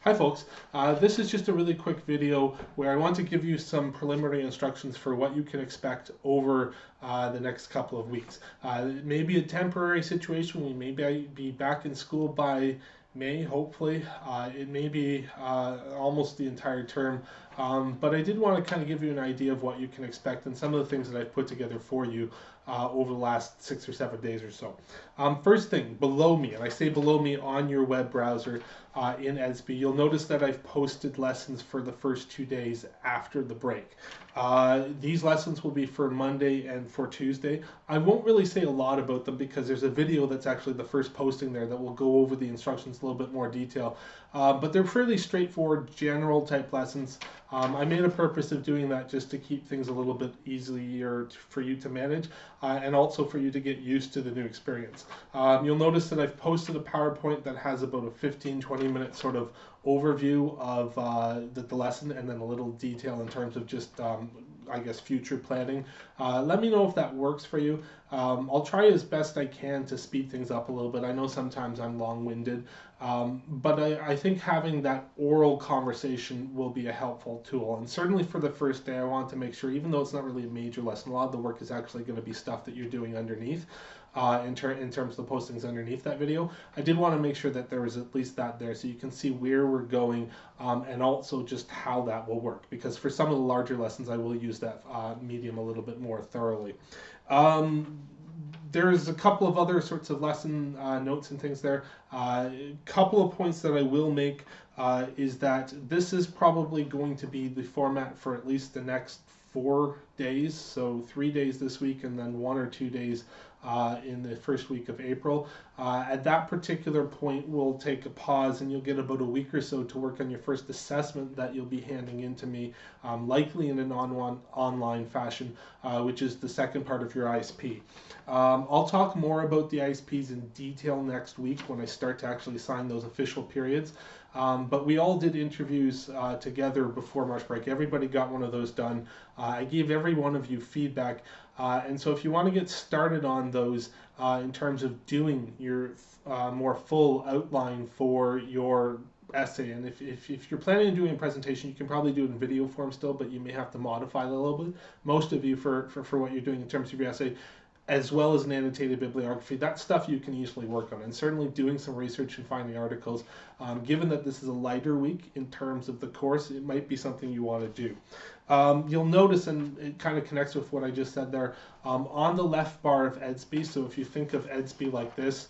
Hi folks, this is just a really quick video where I want to give you some preliminary instructions for what you can expect over the next couple of weeks. It may be a temporary situation. We may be back in school by May, hopefully. It may be almost the entire term. But I did want to kind of give you an idea of what you can expect and some of the things that I've put together for you over the last 6 or 7 days or so. First thing, below me, and I say below me on your web browser in Edsby, you'll notice that I've posted lessons for the first 2 days after the break. These lessons will be for Monday and for Tuesday. I won't really say a lot about them because there's a video that's actually the first posting there that will go over the instructions in a little bit more detail. But they're fairly straightforward, general type lessons. I made a purpose of doing that just to keep things a little bit easier for you to manage and also for you to get used to the new experience. You'll notice that I've posted a PowerPoint that has about a 15-20 minute sort of overview of the lesson and then a little detail in terms of just I guess future planning. Let me know if that works for you. I'll try as best I can to speed things up a little bit. I know sometimes I'm long-winded, but I think having that oral conversation will be a helpful tool. And certainly for the first day, I want to make sure, even though it's not really a major lesson, a lot of the work is actually going to be stuff that you're doing underneath. In terms of the postings underneath that video, I did want to make sure that there was at least that there so you can see where we're going and also just how that will work, because for some of the larger lessons I will use that medium a little bit more thoroughly. There's a couple of other sorts of lesson notes and things there. A couple of points that I will make is that this is probably going to be the format for at least the next 4 days, so 3 days this week and then 1 or 2 days in the first week of April. At that particular point, we'll take a pause and you'll get about a week or so to work on your first assessment that you'll be handing in to me, likely in an online fashion, which is the second part of your ISP. I'll talk more about the ISPs in detail next week when I start to actually sign those official periods. But we all did interviews together before March break. Everybody got one of those done. I gave every one of you feedback. And so if you want to get started on those in terms of doing your more full outline for your essay, and if you're planning on doing a presentation, you can probably do it in video form still, but you may have to modify it a little bit. Most of you, for what you're doing in terms of your essay, as well as an annotated bibliography, that stuff you can easily work on. And certainly doing some research and finding articles, given that this is a lighter week in terms of the course, it might be something you want to do. You'll notice, and it kind of connects with what I just said there, on the left bar of Edsby, so if you think of Edsby like this,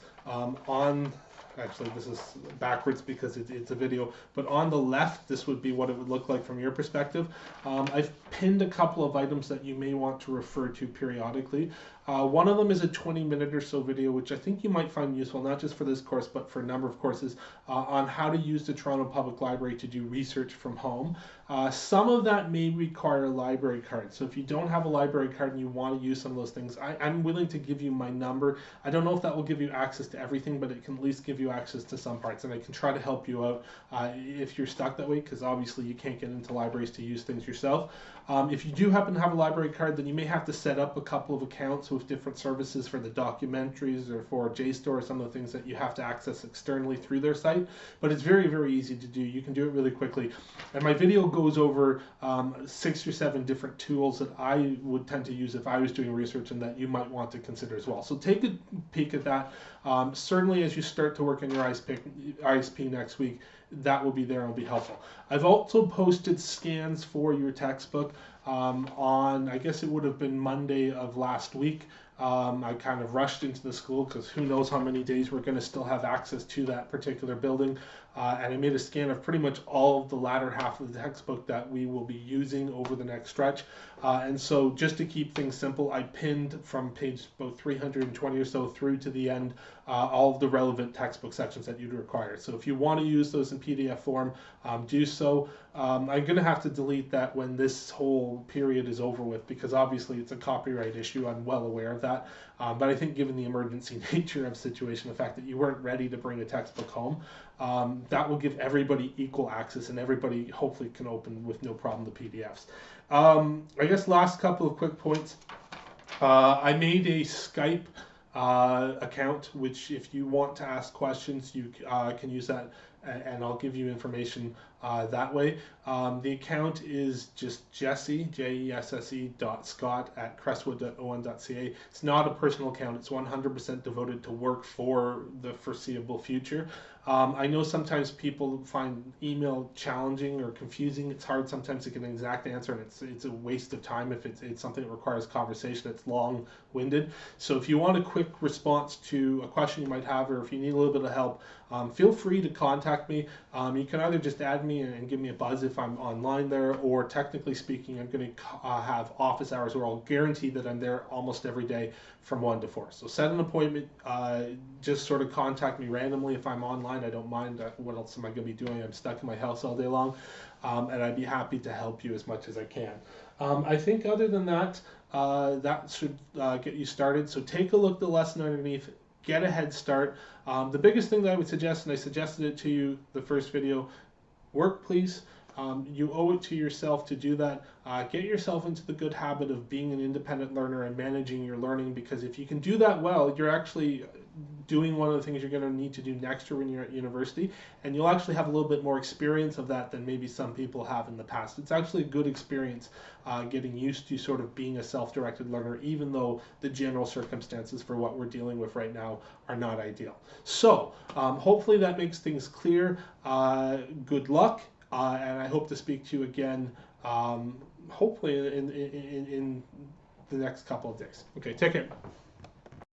actually this is backwards because it's a video, but on the left this would be what it would look like from your perspective. I've pinned a couple of items that you may want to refer to periodically. One of them is a 20-minute or so video, which I think you might find useful, not just for this course, but for a number of courses, on how to use the Toronto Public Library to do research from home. Some of that may require a library card. So if you don't have a library card and you want to use some of those things, I'm willing to give you my number. I don't know if that will give you access to everything, but it can at least give you access to some parts, and I can try to help you out if you're stuck that way, because obviously you can't get into libraries to use things yourself. If you do happen to have a library card, then you may have to set up a couple of accounts with different services for the documentaries or for JSTOR or some of the things that you have to access externally through their site. But it's very, very easy to do. You can do it really quickly. And my video goes over 6 or 7 different tools that I would tend to use if I was doing research and that you might want to consider as well. So take a peek at that. Certainly as you start to work on your ISP next week, that will be there and will be helpful. I've also posted scans for your textbook on, I guess it would have been Monday of last week. I kind of rushed into the school because who knows how many days we're going to still have access to that particular building. And I made a scan of pretty much all of the latter half of the textbook that we will be using over the next stretch. And so just to keep things simple, I pinned from page about 320 or so through to the end all of the relevant textbook sections that you'd require. So if you want to use those in PDF form, do so. I'm going to have to delete that when this whole period is over with, because obviously it's a copyright issue. I'm well aware of that. But I think given the emergency nature of the situation, the fact that you weren't ready to bring a textbook home, that will give everybody equal access, and everybody hopefully can open with no problem the PDFs. I guess last couple of quick points. I made a Skype account, which if you want to ask questions, you can use that and I'll give you information that way. The account is just Jesse, jesse.scott@crestwood.on.ca. It's not a personal account. It's 100% devoted to work for the foreseeable future. I know sometimes people find email challenging or confusing. It's hard sometimes to get an exact answer, and it's a waste of time if it's something that requires conversation. It's long-winded. So if you want a quick response to a question you might have, or if you need a little bit of help, feel free to contact me. You can either just add me and give me a buzz if I'm online there, or technically speaking, I'm going to have office hours where I'll guarantee that I'm there almost every day from 1 to 4. So set an appointment, just sort of contact me randomly if I'm online. I don't mind. What else am I going to be doing? I'm stuck in my house all day long, and I'd be happy to help you as much as I can. I think other than that, that should get you started. So take a look at the lesson underneath, get a head start. The biggest thing that I would suggest, and I suggested it to you the first video, work please. You owe it to yourself to do that. Get yourself into the good habit of being an independent learner and managing your learning, because if you can do that well, you're actually doing one of the things you're going to need to do next year when you're at university, and you'll actually have a little bit more experience of that than maybe some people have in the past. It's actually a good experience getting used to sort of being a self-directed learner, even though the general circumstances for what we're dealing with right now are not ideal. So hopefully that makes things clear. Good luck. And I hope to speak to you again, hopefully in the next couple of days. Okay, take care.